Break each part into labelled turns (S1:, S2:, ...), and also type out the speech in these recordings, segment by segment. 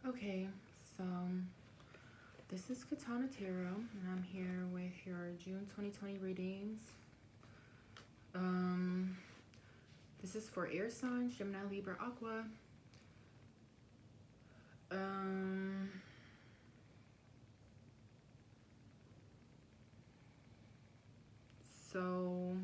S1: Okay, so this is Katana Tarot, and I'm here with your June 2020 readings. Um, this is for air signs, Gemini, Libra, Aqua. Um, so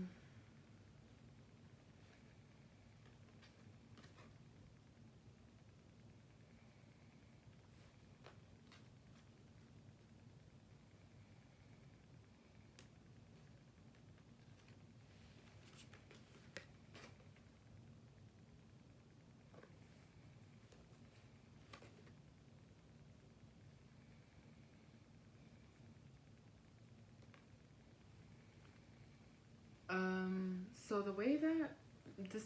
S1: so the way that this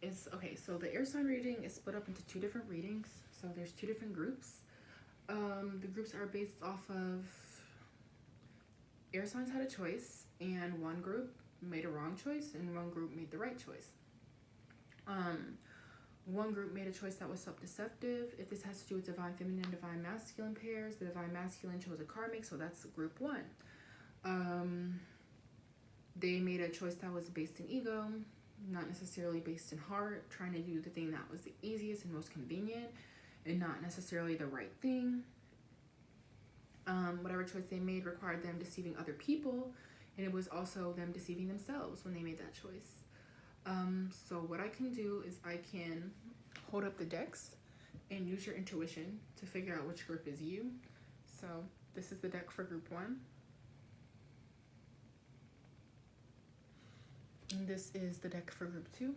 S1: is, okay, so the air sign reading is split up into two different readings. So there's two different groups. The groups are based off of air signs had a choice, and one group made a wrong choice, and one group made the right choice. One group made a choice that was self-deceptive. If this has to do with divine feminine and divine masculine pairs, the divine masculine chose a karmic, so that's group one. They made a choice that was based in ego, not necessarily based in heart, trying to do the thing that was the easiest and most convenient, and not necessarily the right thing. Whatever choice they made required them deceiving other people, and it was also them deceiving themselves when they made that choice. So what I can do is I can hold up the decks and use your intuition to figure out which group is you. So this is the deck for group one. And this is the deck for group two.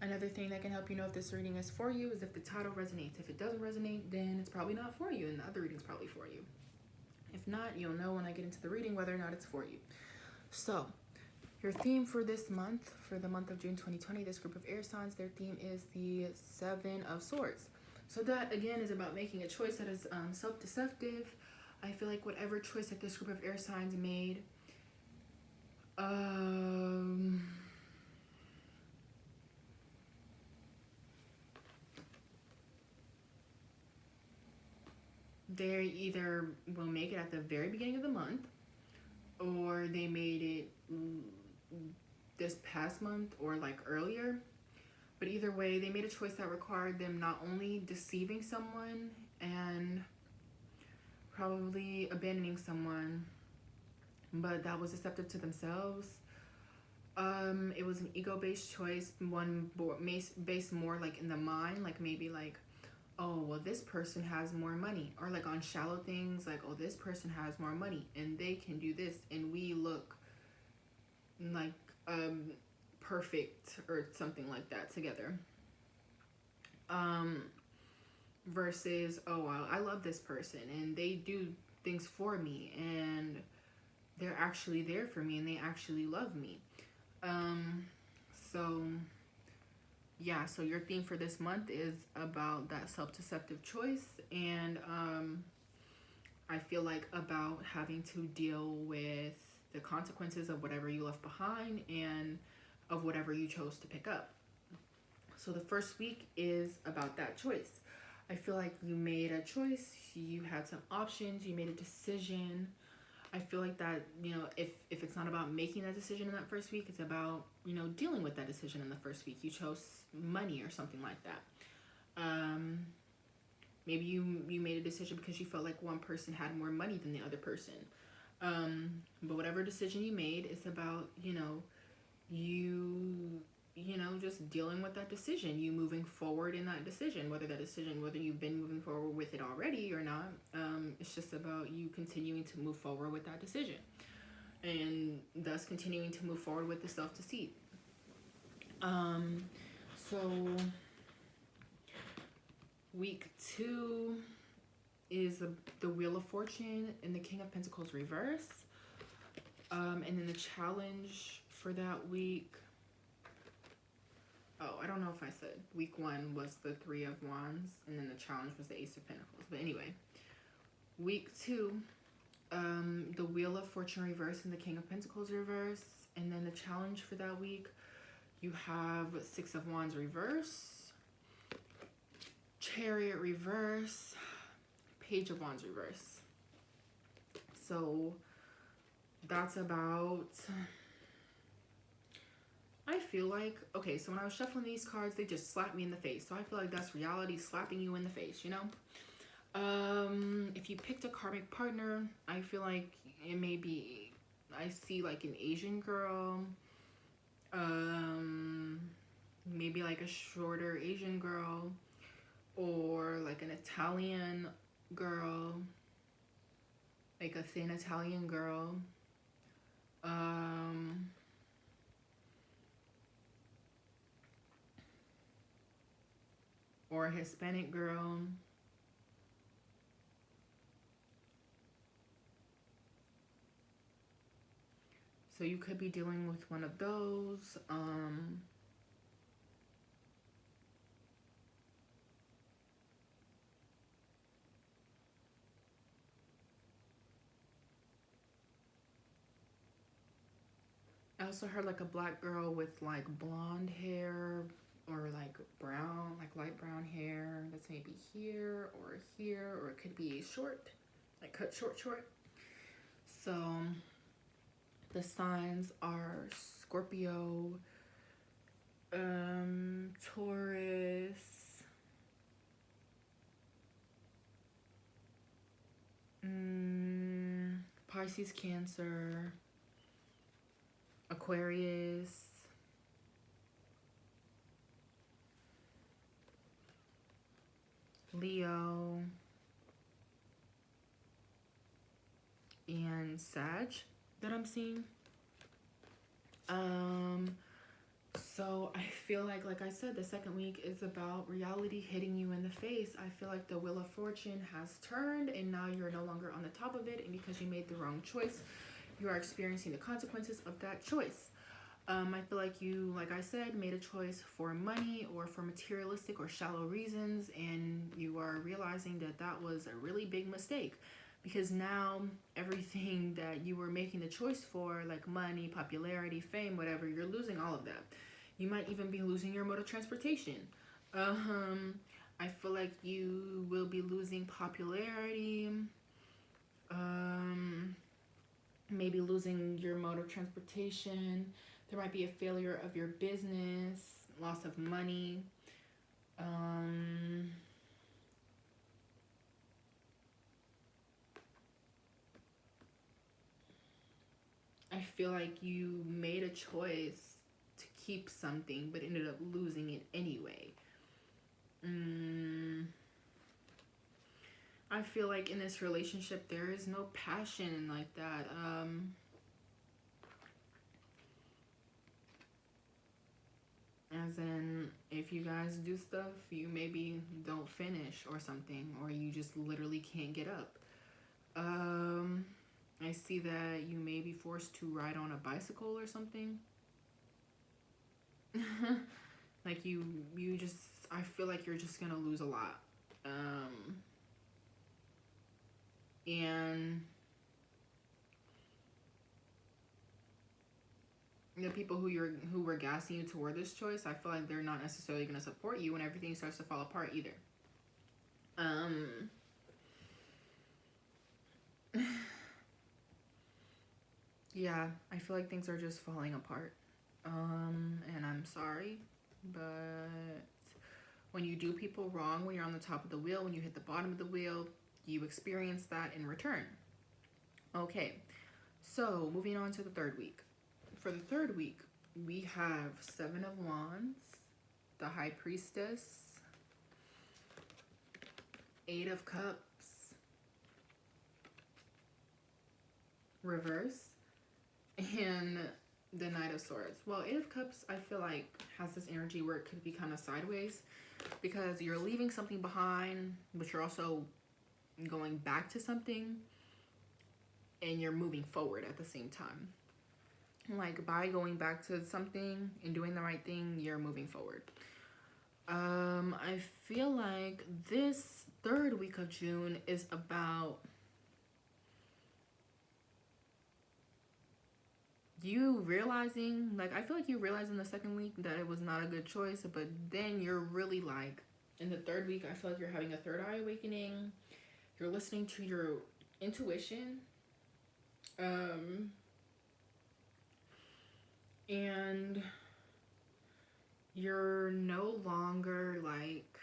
S1: Another thing that can help you know if this reading is for you is if the title resonates. If it doesn't resonate, then it's probably not for you, and the other reading's probably for you. If not, you'll know when I get into the reading whether or not it's for you. So, your theme for this month, for the month of June 2020, this group of air signs, their theme is the Seven of Swords. So that, again, is about making a choice that is self-deceptive. I feel like whatever choice that this group of air signs made, they either will make it at the very beginning of the month, or they made it this past month or like earlier. But either way, they made a choice that required them not only deceiving someone and probably abandoning someone, but that was deceptive to themselves. It was an ego-based choice, one based more like in the mind, like maybe like, oh, well, this person has more money, or like on shallow things, like, oh, this person has more money and they can do this, and we look like perfect or something like that together. Versus, oh, well, I love this person and they do things for me and they're actually there for me and they actually love me. So yeah, so your theme for this month is about that self-deceptive choice, and I feel like about having to deal with the consequences of whatever you left behind and of whatever you chose to pick up. So the first week is about that choice. I feel like you made a choice, you had some options, you made a decision. I feel like that, you know, if it's not about making that decision in that first week, it's about, you know, dealing with that decision in the first week. You chose money or something like that. Maybe you made a decision because you felt like one person had more money than the other person. But whatever decision you made, it's about, you know, you know, just dealing with that decision, you moving forward in that decision, whether you've been moving forward with it already or not. It's just about you continuing to move forward with that decision, and thus continuing to move forward with the self-deceit. So week two is the Wheel of Fortune and the King of Pentacles reverse. And then the challenge for that week, oh, I don't know if I said week one was the Three of Wands, and then the challenge was the Ace of Pentacles. But anyway, week two, the Wheel of Fortune reverse and the King of Pentacles reverse. And then the challenge for that week, you have Six of Wands reverse, Chariot reverse, Page of Wands reverse. So that's about, I feel like, okay, so when I was shuffling these cards, they just slapped me in the face. So I feel like that's reality slapping you in the face, you know? If you picked a karmic partner, I feel like it may be, I see like an Asian girl, maybe like a shorter Asian girl, or like an Italian girl, like a thin Italian girl, or a Hispanic girl. So you could be dealing with one of those. I also heard like a black girl with like blonde hair or like brown, like light brown hair that's maybe here, or it could be short, like cut short. So the signs are Scorpio, Taurus, Pisces, Cancer, Aquarius, Leo, and Sag that I'm seeing. So I feel like I said, the second week is about reality hitting you in the face. I feel like the Wheel of Fortune has turned and now you're no longer on the top of it, and because you made the wrong choice, you are experiencing the consequences of that choice. I feel like you, like I said, made a choice for money or for materialistic or shallow reasons, and you are realizing that that was a really big mistake, because now everything that you were making the choice for, like money, popularity, fame, whatever, you're losing all of that. You might even be losing your mode of transportation. I feel like you will be losing popularity, maybe losing your mode of transportation. There might be a failure of your business, loss of money. I feel like you made a choice to keep something but ended up losing it anyway. I feel like in this relationship there is no passion like that. As in, if you guys do stuff, you maybe don't finish or something, or you just literally can't get up. I see that you may be forced to ride on a bicycle or something. Like you just, I feel like you're just gonna lose a lot. And the people who were gassing you toward this choice, I feel like they're not necessarily gonna support you when everything starts to fall apart either. Yeah, I feel like things are just falling apart. And I'm sorry, but when you do people wrong, when you're on the top of the wheel, when you hit the bottom of the wheel, you experience that in return. Okay, so moving on to the third week. For the third week, we have Seven of Wands, the High Priestess, Eight of Cups, reverse, and the Knight of Swords. Well, Eight of Cups, I feel like, has this energy where it could be kind of sideways, because you're leaving something behind, but you're also going back to something, and you're moving forward at the same time. Like, by going back to something and doing the right thing, you're moving forward. I feel like this third week of June is about you realizing, like, I feel like you realized in the second week that it was not a good choice, but then you're really like, In the third week, I feel like you're having a third eye awakening. You're listening to your intuition. And you're no longer like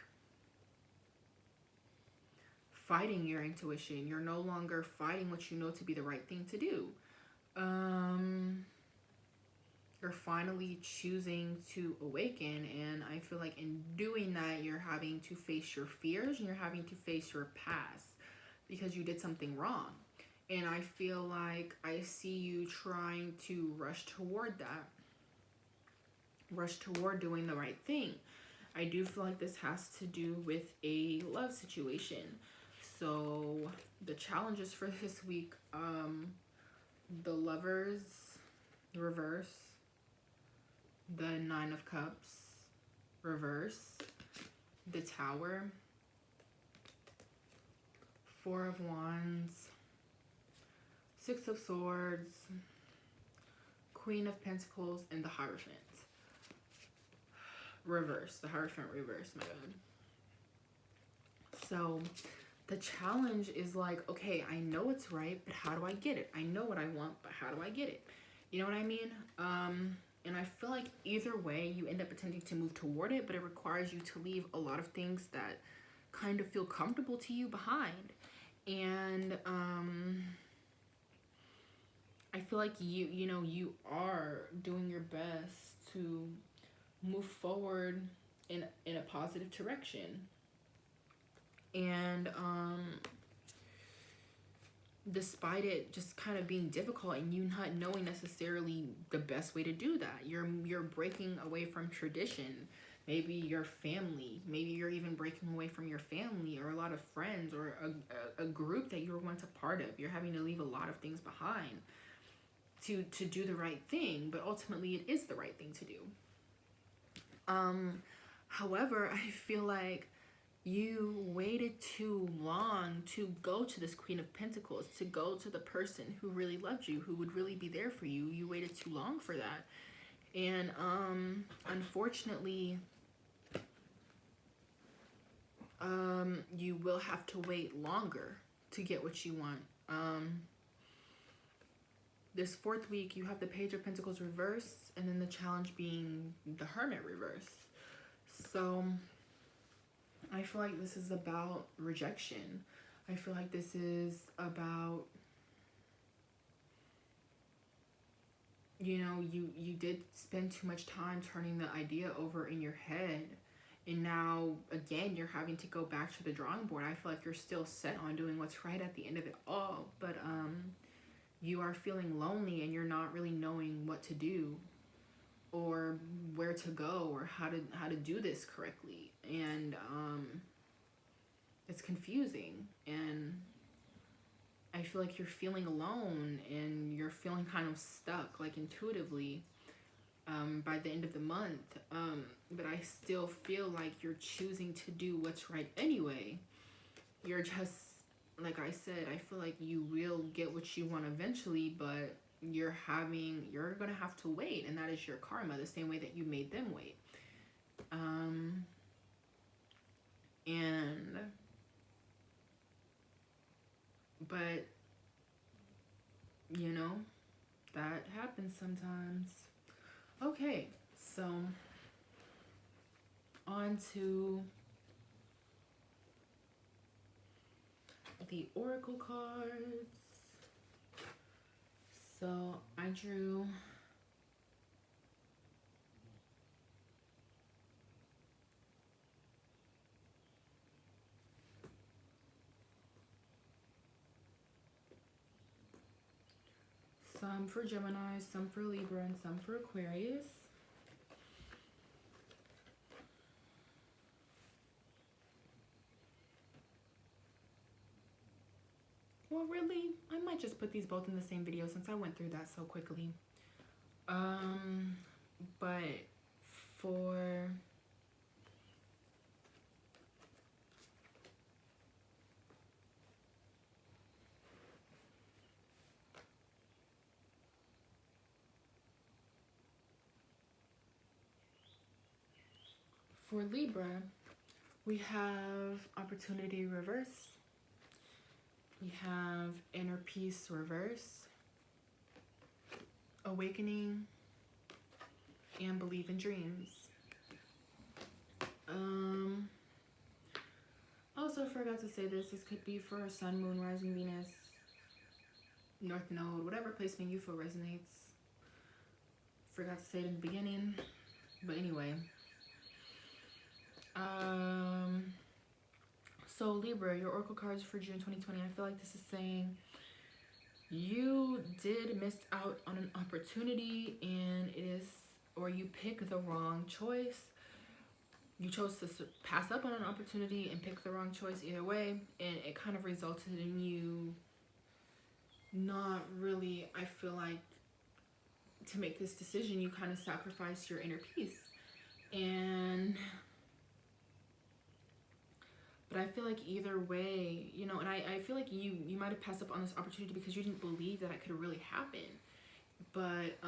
S1: fighting your intuition. You're no longer fighting what you know to be the right thing to do. You're finally choosing to awaken, and I feel like in doing that, you're having to face your fears and you're having to face your past because you did something wrong. And I feel like I see you trying to rush toward that, rush toward doing the right thing. I do feel like this has to do with a love situation. So the challenges for this week, the Lovers reverse, the Nine of Cups reverse, the Tower, Four of Wands, Six of Swords, Queen of Pentacles, and the Hierophant reverse. The Hierophant reverse, my god. So the challenge is like, okay, I know it's right, but how do I get it? I know what I want, but how do I get it? You know what I mean? And I feel like either way, you end up attempting to move toward it, but it requires you to leave a lot of things that kind of feel comfortable to you behind. And I feel like you are doing your best to move forward in a positive direction. And despite it just kind of being difficult and you not knowing necessarily the best way to do that, you're breaking away from tradition. Maybe your family, maybe you're even breaking away from your family or a lot of friends or a group that you were once a part of. You're having to leave a lot of things behind to do the right thing, but ultimately it is the right thing to do. However, I feel like you waited too long to go to this Queen of Pentacles, to go to the person who really loved you, who would really be there for you. You waited too long for that. And unfortunately, you will have to wait longer to get what you want. This fourth week, you have the Page of Pentacles reverse, and then the challenge being the Hermit reverse. So I feel like this is about rejection. I feel like this is about, you did spend too much time turning the idea over in your head. And now, again, you're having to go back to the drawing board. I feel like you're still set on doing what's right at the end of it all. But you are feeling lonely and you're not really knowing what to do or where to go or how to do this correctly. And it's confusing. And I feel like you're feeling alone and you're feeling kind of stuck, like intuitively, by the end of the month. But I still feel like you're choosing to do what's right anyway. You're just, like I said, I feel like you will get what you want eventually, but you're gonna have to wait, and that is your karma, the same way that you made them wait. But that happens sometimes. Okay, so on to the oracle cards. So I drew some for Gemini, some for Libra, and some for Aquarius. Well, really, I might just put these both in the same video since I went through that so quickly. But for Libra, We have opportunity reverse. We have inner peace reverse, awakening, and believe in dreams. Also forgot to say this. This could be for Sun, Moon, Rising, Venus, North Node, whatever placement you feel resonates. Forgot to say it in the beginning, but anyway. So Libra, your oracle cards for June 2020. I feel like this is saying you did miss out on an opportunity, and it is, or you pick the wrong choice. You chose to pass up on an opportunity and pick the wrong choice either way, and it kind of resulted in you not really, I feel like, to make this decision, you kind of sacrificed your inner peace. But I feel like either way, you know, and I feel like you might have passed up on this opportunity because you didn't believe that it could really happen. But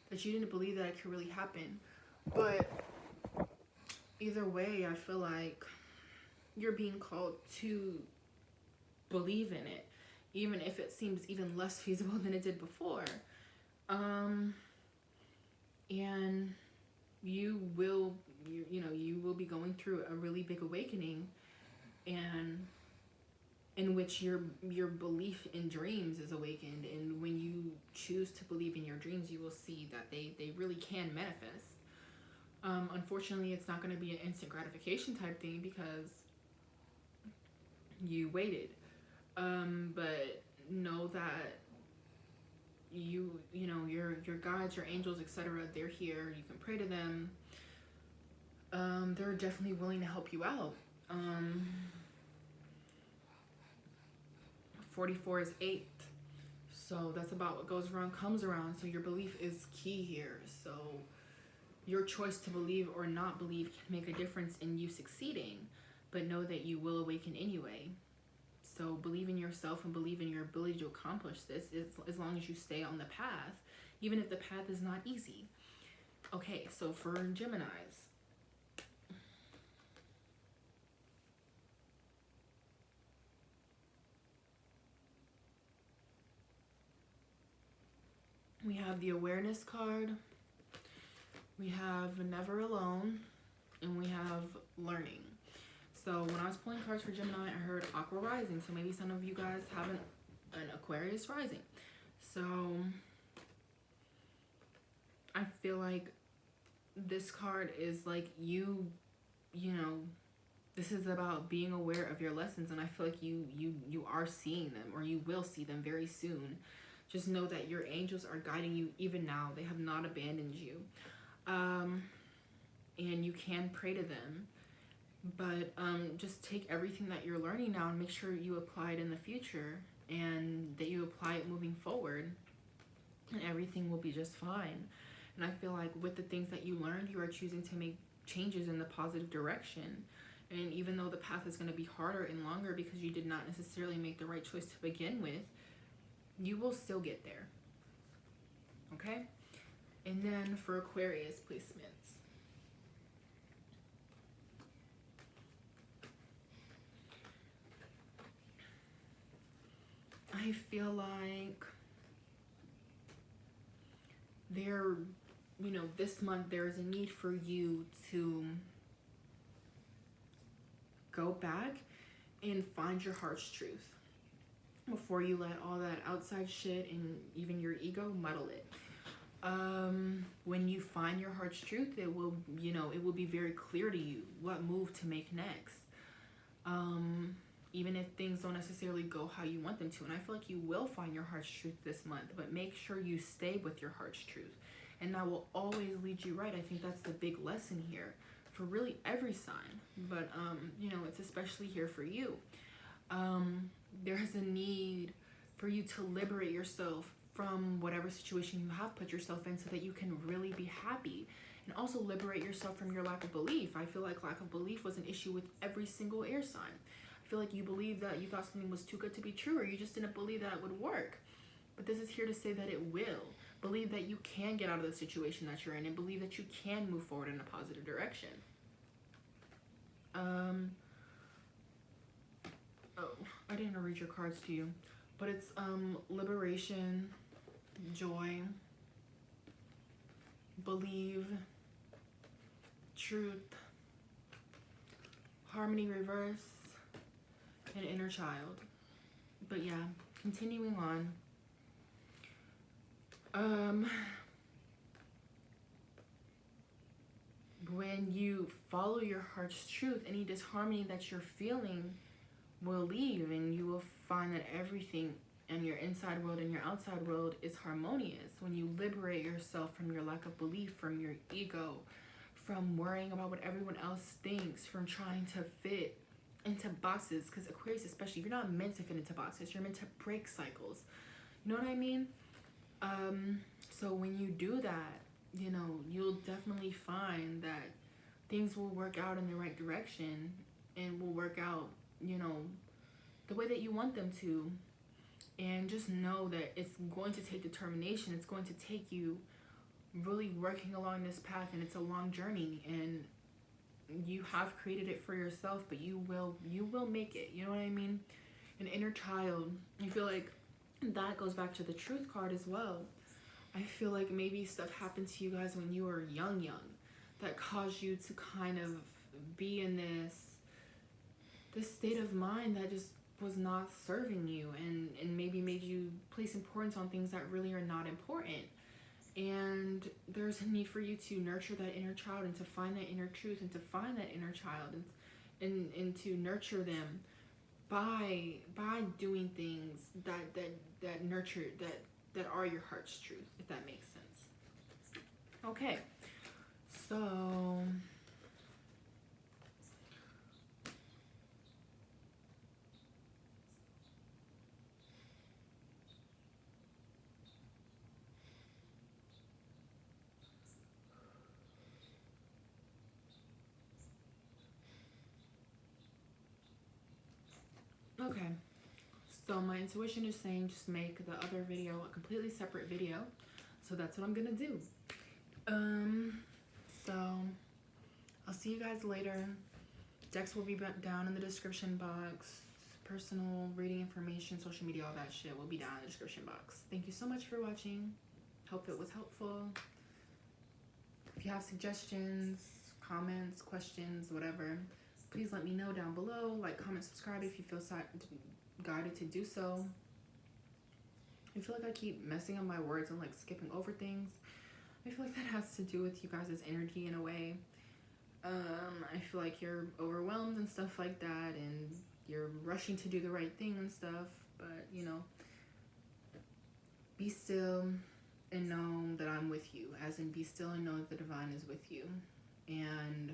S1: that you didn't believe that it could really happen. But either way, I feel like you're being called to believe in it, even if it seems even less feasible than it did before. And you will be going through a really big awakening, and in which your belief in dreams is awakened. And when you choose to believe in your dreams, you will see that they really can manifest. Unfortunately, it's not going to be an instant gratification type thing because you waited. But know that you know your guides, your angels, etc., they're here. You can pray to them. They're definitely willing to help you out. 44 is 8. So that's about what goes around comes around. So your belief is key here. So your choice to believe or not believe can make a difference in you succeeding, but know that you will awaken anyway. So believe in yourself and believe in your ability to accomplish this, as long as you stay on the path, even if the path is not easy. Okay, so for Geminis, we have the awareness card, we have never alone, and we have learning. So when I was pulling cards for Gemini, I heard Aqua rising. So maybe some of you guys have an Aquarius rising. So I feel like this card is like you know, this is about being aware of your lessons, and I feel like you are seeing them, or you will see them very soon. Just know that your angels are guiding you even now. They have not abandoned you. And you can pray to them. But just take everything that you're learning now and make sure you apply it in the future, and that you apply it moving forward, and everything will be just fine. And I feel like with the things that you learned, you are choosing to make changes in the positive direction. And even though the path is going to be harder and longer because you did not necessarily make the right choice to begin with, you will still get there. Okay? And then for Aquarius placements, I feel like this month there is a need for you to go back and find your heart's truth before you let all that outside shit and even your ego muddle it. When you find your heart's truth, it will be very clear to you what move to make next. Even if things don't necessarily go how you want them to. And I feel like you will find your heart's truth this month, but make sure you stay with your heart's truth. And that will always lead you right. I think that's the big lesson here for really every sign. But, it's especially here for you. There's a need for you to liberate yourself from whatever situation you have put yourself in, so that you can really be happy. And also liberate yourself from your lack of belief. I feel like lack of belief was an issue with every single air sign. I feel like you believed that you thought something was too good to be true, or you just didn't believe that it would work. But this is here to say that it will. Believe that you can get out of the situation that you're in, and believe that you can move forward in a positive direction. Um, oh, I didn't read your cards to you, but it's liberation, joy, believe, truth, harmony reverse, and inner child. But yeah, continuing on. When you follow your heart's truth, any disharmony that you're feeling will leave, and you will find that everything in your inside world and your outside world is harmonious. When you liberate yourself from your lack of belief, from your ego, from worrying about what everyone else thinks, from trying to fit into boxes, because Aquarius especially, you're not meant to fit into boxes, you're meant to break cycles. You know what I mean? So when you do that, you know, you'll definitely find that things will work out in the right direction and will work out, you know, the way that you want them to. And just know that it's going to take determination. It's going to take you really working along this path, and it's a long journey, and you have created it for yourself, but you will make it. You know what I mean? An inner child, I feel like that goes back to the truth card as well. I feel like maybe stuff happened to you guys when you were young that caused you to kind of be in this state of mind that just was not serving you, and maybe made you place importance on things that really are not important. And there's a need for you to nurture that inner child, and to find that inner truth, and to find that inner child, and to nurture them by doing things that nurture, that are your heart's truth, if that makes sense. Okay, so okay, so my intuition is saying just make the other video a completely separate video, so that's what I'm gonna do. So I'll see you guys later. Decks will be down in the description box. Personal reading information, social media, all that shit will be down in the description box. Thank you so much for watching. Hope it was helpful. If you have suggestions, comments, questions, whatever, please let me know down below. Like, comment, subscribe if you feel guided to do so. I feel like I keep messing up my words and like skipping over things. I feel like that has to do with you guys' energy in a way. I feel like you're overwhelmed and stuff like that, and you're rushing to do the right thing and stuff, but you know, be still and know that I'm with you, as in be still and know that the divine is with you. And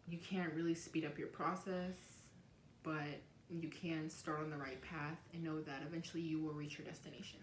S1: you can't really speed up your process, but you can start on the right path and know that eventually you will reach your destination.